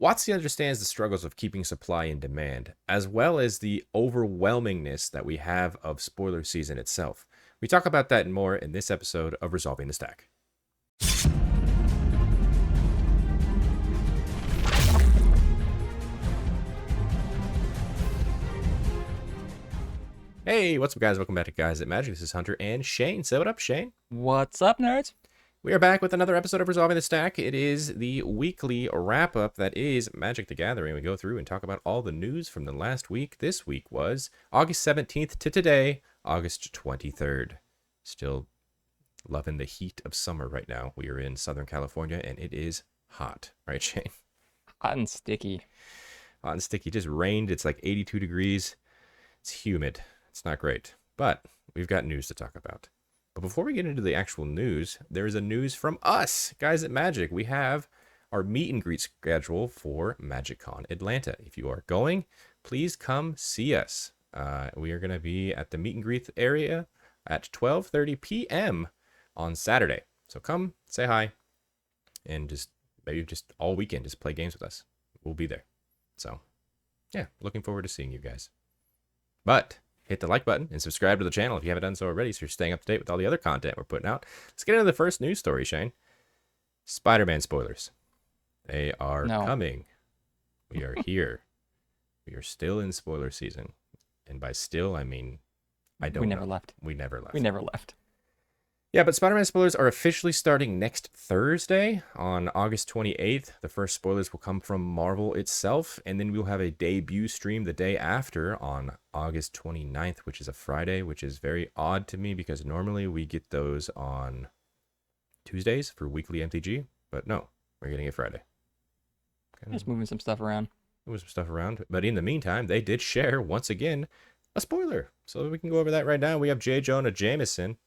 WotC understands the struggles of keeping supply and demand, as well as the overwhelmingness that we have of spoiler season itself. We talk about that and more in this episode of Resolving the Stack. Hey, what's up, guys? Welcome back to Guys at Magic. This is Hunter and Shane. Say what up, Shane. What's up, nerds? We are back with another episode of Resolving the Stack. It is the weekly wrap-up that is Magic the Gathering. We go through and talk about all the news from the last week. This week was August 17th to today, August 23rd. Still loving the heat of summer right now. We are in Southern California, and it is hot. Right, Shane? Hot and sticky. Hot and sticky. It just rained. It's like 82 degrees. It's humid. It's not great, but we've got news to talk about. But before we get into the actual news, there is a news from us, Guys at Magic. We have our meet and greet schedule for MagicCon Atlanta. If you are going, please come see us. We are going to be at the meet and greet area at 12:30 p.m. on Saturday. So come, say hi, and maybe just all weekend, just play games with us. We'll be there. So, yeah, looking forward to seeing you guys. But hit the like button and subscribe to the channel if you haven't done so already, so you're staying up to date with all the other content we're putting out. Let's get into the first news story, Shane. Spider-Man spoilers. They are coming. We are here. We are still in spoiler season. And by still, I mean, I don't know. We never left. We never left. We never left. Yeah, but Spider-Man spoilers are officially starting next Thursday on August 28th. The first spoilers will come from Marvel itself, and then we'll have a debut stream the day after on August 29th, which is a Friday, which is very odd to me because normally we get those on Tuesdays for weekly MTG, but no, we're getting it Friday. Just moving some stuff around. Moving some stuff around, but in the meantime, they did share, once again, a spoiler. So we can go over that right now. We have J. Jonah Jameson.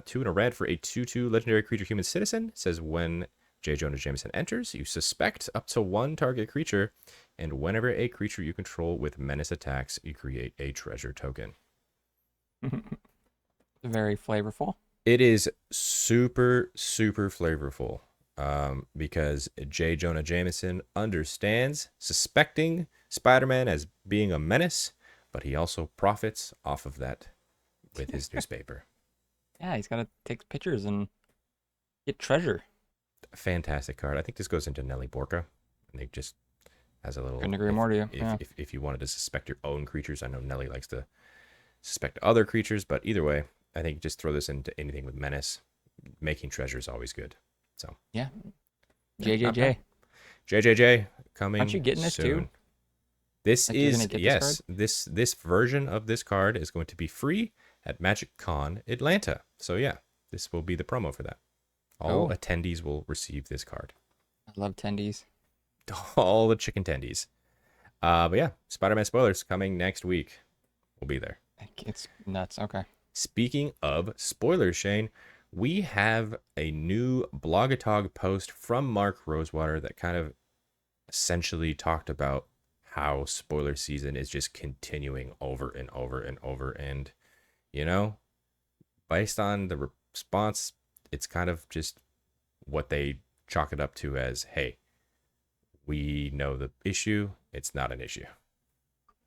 2 and a red for a 2/2 legendary creature human citizen. It says when J. Jonah Jameson enters, you suspect up to one target creature, and whenever a creature you control with menace attacks, you create a treasure token. Very flavorful. It is super, super flavorful because J. Jonah Jameson understands suspecting Spider-Man as being a menace, but he also profits off of that with his newspaper. Yeah, he's got to take pictures and get treasure. Fantastic card. I think this goes into Nelly Borca. And they just has a little... Couldn't agree more to you. If you wanted to suspect your own creatures, I know Nelly likes to suspect other creatures, but either way, I think just throw this into anything with menace. Making treasure is always good. So yeah. JJJ. JJJ coming. Aren't you getting this soon. too? This like is yes. This version of this card is going to be free at MagicCon Atlanta. So yeah, this will be the promo for that. All attendees will receive this card. I love tendies. All the chicken tendies. But yeah, Spider-Man spoilers coming next week. We'll be there. It's nuts. Okay. Speaking of spoilers, Shane, we have a new Blogatog post from Mark Rosewater that kind of essentially talked about how spoiler season is just continuing over and over and over. And, you know, based on the response, it's kind of just what they chalk it up to as, hey, we know the issue. It's not an issue.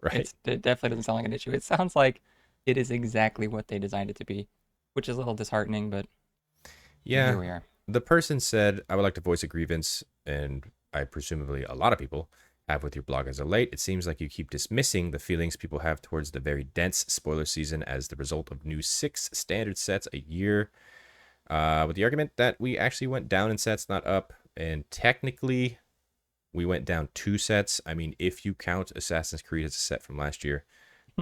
Right? It definitely doesn't sound like an issue. It sounds like it is exactly what they designed it to be, which is a little disheartening, but yeah, here we are. The person said, I would like to voice a grievance, and I presumably a lot of people have with your blog as of late. It seems like you keep dismissing the feelings people have towards the very dense spoiler season as the result of new 6 standard sets a year. With the argument that we actually went down in sets, not up, and technically we went down 2 sets. I mean, if you count Assassin's Creed as a set from last year,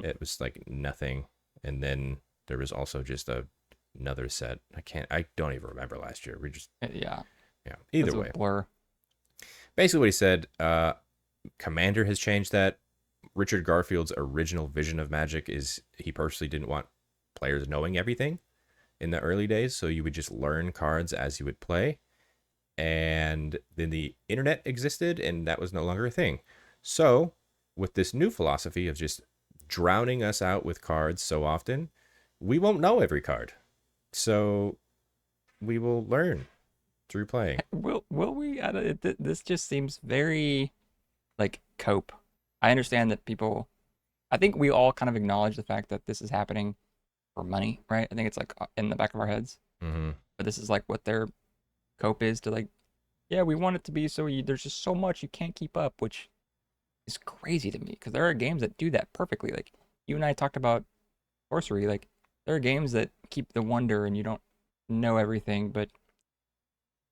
it was like nothing. And then there was also just another set. I don't even remember last year. We just yeah. Either way, blur. Basically, what he said. Commander has changed that. Richard Garfield's original vision of Magic is he personally didn't want players knowing everything in the early days, so you would just learn cards as you would play. And then the internet existed, and that was no longer a thing. So with this new philosophy of just drowning us out with cards so often, we won't know every card. So we will learn through playing. Will we? This just seems very like cope. I understand that people. I think we all kind of acknowledge the fact that this is happening for money, right? I think it's like in the back of our heads. Hmm. But this is like what their cope is to like, yeah, we want it to be so there's just so much you can't keep up, which is crazy to me because there are games that do that perfectly. Like you and I talked about sorcery. Like there are games that keep the wonder and you don't know everything, but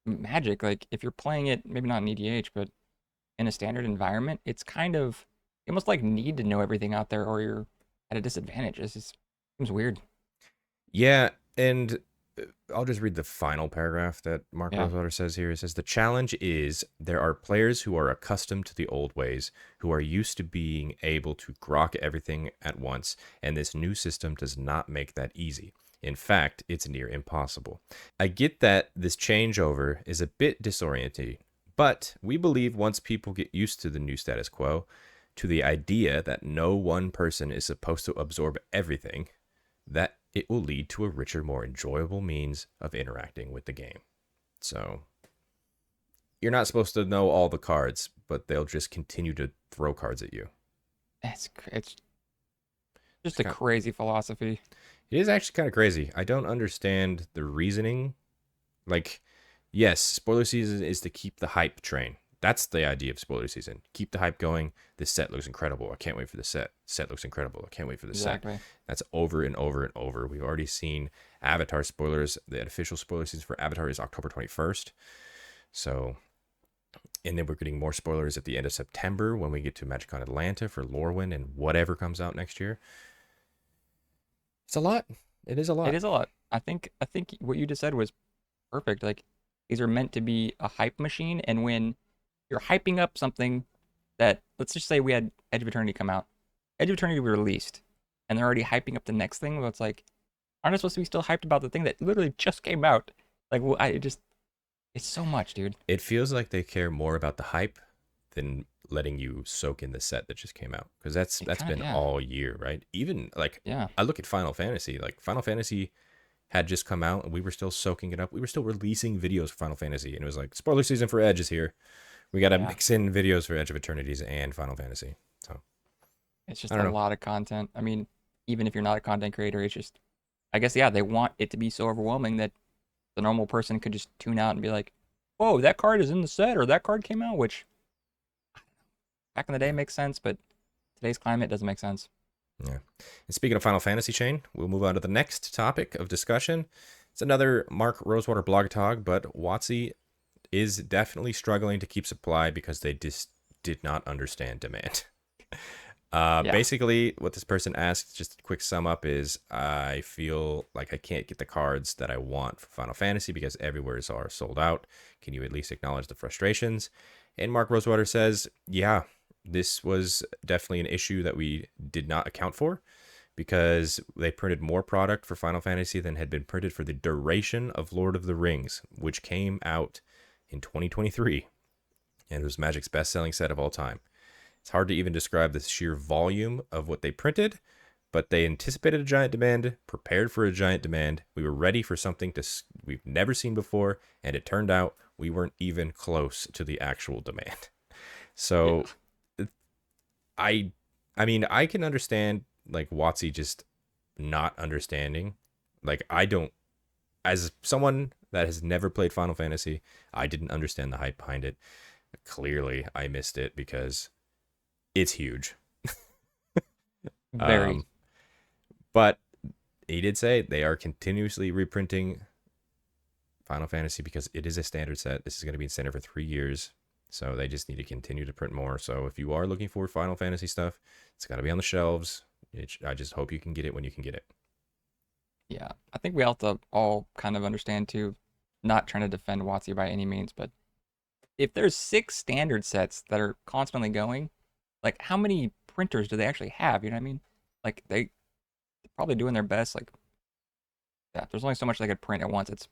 Magic, like if you're playing it, maybe not in EDH, but in a standard environment, it's kind of you almost like need to know everything out there or you're at a disadvantage. It just seems weird. Yeah, and I'll just read the final paragraph that Mark Yeah, Rosewater says here. It says, "The challenge is there are players who are accustomed to the old ways, who are used to being able to grok everything at once, and this new system does not make that easy. In fact, it's near impossible. I get that this changeover is a bit disorienting, but we believe once people get used to the new status quo, to the idea that no one person is supposed to absorb everything, that it will lead to a richer, more enjoyable means of interacting with the game." So you're not supposed to know all the cards, but they'll just continue to throw cards at you. it's It's just a kind crazy philosophy. it is actually kind of crazy. I don't understand the reasoning. Like, yes, spoiler season is to keep the hype train. That's the idea of spoiler season. Keep the hype going. This set looks incredible. I can't wait for the set. Set looks incredible. I can't wait for the set. Exactly. That's over and over and over. We've already seen Avatar spoilers. The official spoiler season for Avatar is October 21st. So, and then we're getting more spoilers at the end of September when we get to MagicCon Atlanta for Lorwyn and whatever comes out next year. It's a lot. It is a It lot. is a lot. I think what you just said was perfect. Like these are meant to be a hype machine, and when you're hyping up something that let's just say we had Edge of Eternity come out. Edge of Eternity we released, and they're already hyping up the next thing. Well, it's like, aren't I supposed to be still hyped about the thing that literally just came out? Like, well, I just it's so much, dude. It feels like they care more about the hype than letting you soak in the set that just came out, because that's It that's kind of been yeah, all year, right? Even like yeah, I look at Final Fantasy, like Final Fantasy had just come out and we were still soaking it up. We were still releasing videos for Final Fantasy, and it was like spoiler season for Edge is here. We got to yeah. mix in videos for Edge of Eternities and Final Fantasy. So It's I just a don't know. lot of content. I mean, even if you're not a content creator, it's just I guess yeah, they want it to be so overwhelming that the normal person could just tune out and be like, "Whoa, that card is in the set, or that card came out," which back in the day makes sense, but today's climate doesn't make sense. Yeah. And speaking of Final Fantasy chain, we'll move on to the next topic of discussion. It's another Mark Rosewater blog talk, but WotC is definitely struggling to keep supply because they just did not understand demand. Yeah, Basically, what this person asks, just a quick sum up, is I feel like I can't get the cards that I want for Final Fantasy because everywhere are sold out. Can you at least acknowledge the frustrations? And Mark Rosewater says, yeah, this was definitely an issue that we did not account for because they printed more product for Final Fantasy than had been printed for the duration of Lord of the Rings, which came out in 2023 and it was Magic's best-selling set of all time. It's hard to even describe the sheer volume of what they printed, but they anticipated a giant demand, prepared for a giant demand. We were ready for something we've never seen before, and it turned out we weren't even close to the actual demand. yeah, So I I mean, I can understand like WotC just not understanding. Like I don't, as someone that has never played Final Fantasy, I didn't understand the hype behind it. Clearly, I missed it because it's huge. very. Um, but he did say they are continuously reprinting Final Fantasy because it is a standard set. This is going to be in standard for 3 years. So they just need to continue to print more. So if you are looking for Final Fantasy stuff, it's got to be on the shelves. I just hope you can get it when you can get it. Yeah, I think we have to all kind of understand too, not trying to defend WotC by any means, but if there's 6 standard sets that are constantly going, like how many printers do they actually have? You know what I mean? Like they're probably doing their best. Like yeah, there's only so much they could print at once. It's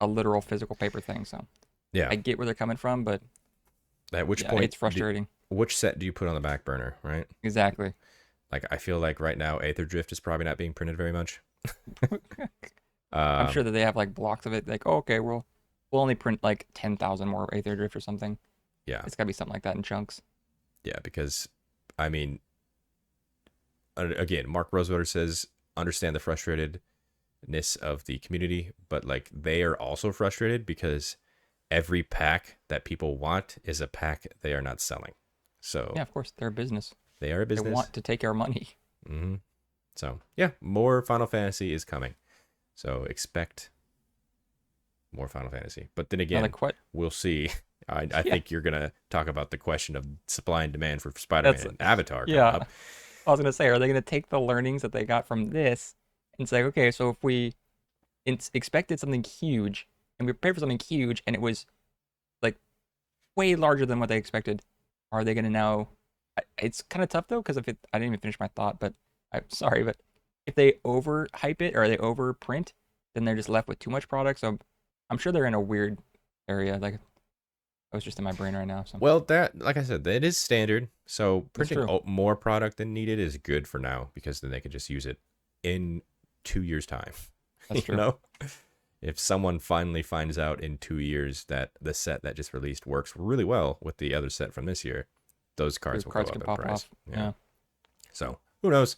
a literal physical paper thing. So Yeah. I get where they're coming from, but At which yeah, point, it's frustrating. which set do you put on the back burner, right? Exactly. Like I feel like right now, Aether Drift is probably not being printed very much. I'm sure Um, that they have like blocks of it. Like, oh, okay, we'll we'll only print like 10,000 more Aether Drift or something. Yeah. It's gotta be something like that in chunks. Yeah, because I mean, again, Mark Rosewater says understand the frustratedness of the community, but like they are also frustrated because every pack that people want is a pack they are not selling. So Yeah, of course, they're a business. they are a They business. want to take our money. hmm So yeah, more Final Fantasy is coming. So expect more Final Fantasy. But then Now the again, what? we'll see. I Yeah, think you're gonna talk about the question of supply and demand for Spider-Man that's and Avatar coming yeah. up. I was gonna say, are they gonna take the learnings that they got from this and say, okay, so if we expected something huge and we prepared for something huge and it was like way larger than what they expected, are they gonna now? It's kind of tough though because if it, I didn't even finish my thought, but I'm sorry, but if they overhype it or they overprint, then they're just left with too much product. So I'm sure they're in a weird area. Like I was just in my brain right now. So Well, that, like I said, that is standard. So that's printing true. more product than needed is good for now because then they could just use it in 2 years' time. That's You true. know, if someone finally finds out in 2 years that the set that just released works really well with the other set from this year, those cards Those will go cards up could in pop price. off. Yeah. Yeah. So who knows?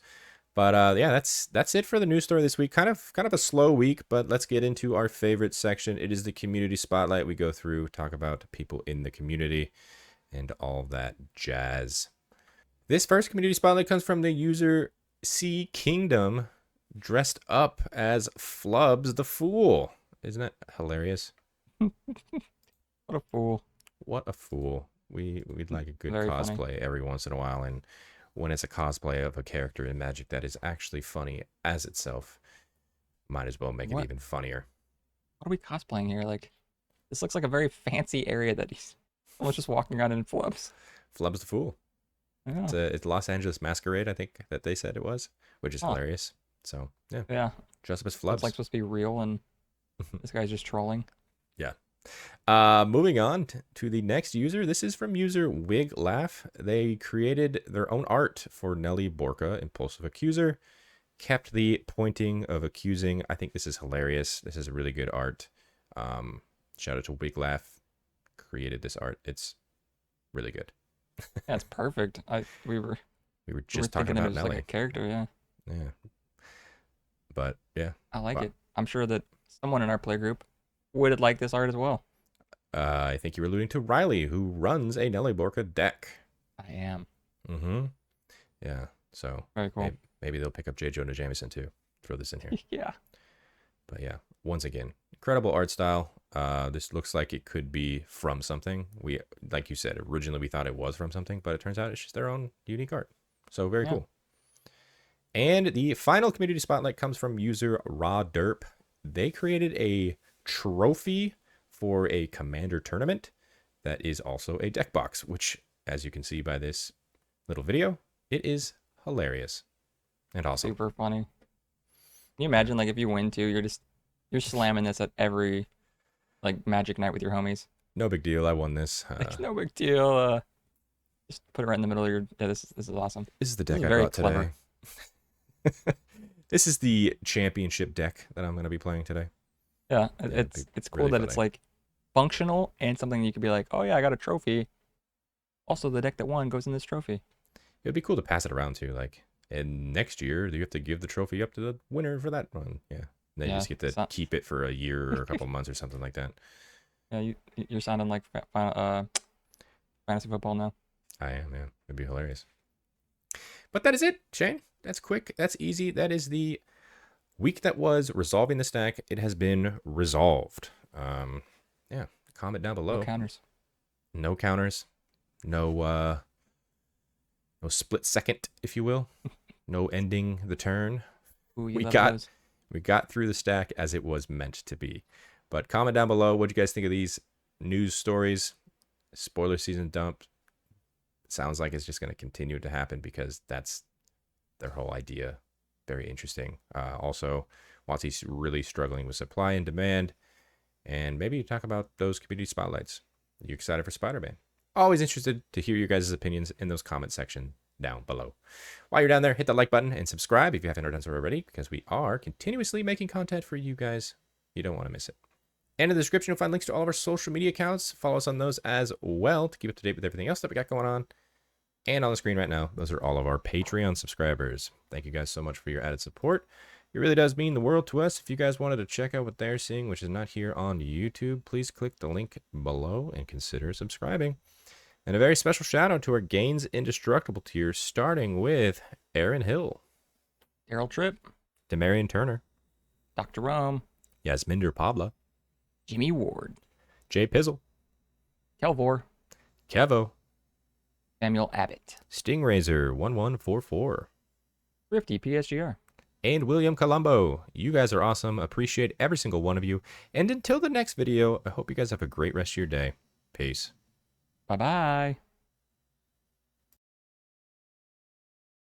But yeah, that's it for the news story this week. Kind of a slow week, but let's get into our favorite section. It is the community spotlight. We go through, talk about people in the community and all that jazz. This first community spotlight comes from the user C Kingdom, dressed up as Flubs the Fool. Isn't that hilarious? What a fool. What a fool. We'd like a good Very funny. cosplay every once in a while, and when it's a cosplay of a character in Magic that is actually funny as itself, might as well make it What even funnier. what are we cosplaying here? Like this looks like a very fancy area that he's almost just walking around in flubs. Flubs the Fool. Yeah. It's Los Angeles Masquerade, I think that they said it was, which is Huh. hilarious. So yeah, Yeah. dress up as So it's like Flubs. supposed to be real and this guy's just trolling. Yeah. Moving on to the next user. This is from user Wig Laugh. They created their own art for Nelly Borka, Impulsive Accuser. Kept the pointing of accusing. I think this is hilarious. This is a really good art. Shout out to Wig Laugh. Created this art. It's really good. Yeah, it's perfect. We were We were we were just talking thinking of it about as like Nelly. a character, yeah. Yeah. But yeah. I like Wow. it. I'm sure that someone in our play group would like this art as well. I think you were alluding to Riley, who runs a Nelly Borka deck. I am. Mm-hmm. Yeah. So Very cool. maybe they'll pick up J. Jonah Jameson too. Throw this in here. Yeah. But yeah, once again, incredible art style. This looks like it could be from something. We, like you said, originally we thought it was from something, but it turns out it's just their own unique art. So very Yeah. cool. And the final community spotlight comes from user Raw Derp. They created a trophy for a commander tournament that is also a deck box, which, as you can see by this little video, it is hilarious and awesome. Super funny. Can you imagine like if you win too, you're slamming this at every like magic night with your homies. No big deal. I won this. Like no big deal. Just put it right in the middle of your yeah, this is awesome. This is the This deck is I very brought clever. today. This is the championship deck that I'm going to be playing today. Yeah, Yeah, it'd be it's cool really that it's funny. like functional and something you could be like, oh yeah, I got a trophy. Also, the deck that won goes in this trophy. It'd be cool to pass it around too. Like, and next year you have to give the trophy up to the winner for that one. Yeah. And then you Yeah, just get to it's not, keep it for a year or a couple months or something like that. yeah, you're sounding like fantasy football now. I am, yeah. It'd be hilarious. But that is it, Shane. That's quick. That's easy. That is the week that was resolving the stack. It has been resolved. Yeah. Comment down No below. counters. No counters. No no split second, if you will. No ending the turn. Ooh, you We love got those. we got through the stack as it was meant to be. But comment down below what you guys think of these news stories. Spoiler season dump. Sounds like it's just going to continue to happen because that's their whole idea. Very interesting. Also, WotC's really struggling with supply and demand. And maybe talk about those community spotlights. Are you excited for Spider-Man? Always interested to hear your guys' opinions in those comment section down below. While you're down there, hit the like button and subscribe if you haven't done so already, because we are continuously making content for you guys. You don't want to miss it. And in the description, you'll find links to all of our social media accounts. Follow us on those as well to keep up to date with everything else that we got going on. And on the screen right now, those are all of our Patreon subscribers. Thank you guys so much for your added support. It really does mean the world to us. If you guys wanted to check out what they're seeing, which is not here on YouTube, please click the link below and consider subscribing. And a very special shout out to our Gains Indestructible tier, starting with Aaron Hill, Daryl Tripp, Demarion Turner, Dr. Rome, Yasminder Pabla, Jimmy Ward, Jay Pizzle, Kelvor, Kevo, Samuel Abbott, Stingrazor 1144, Thrifty PSGR, and William Colombo. You guys are awesome. Appreciate every single one of you. And until the next video, I hope you guys have a great rest of your day. Peace. Bye-bye.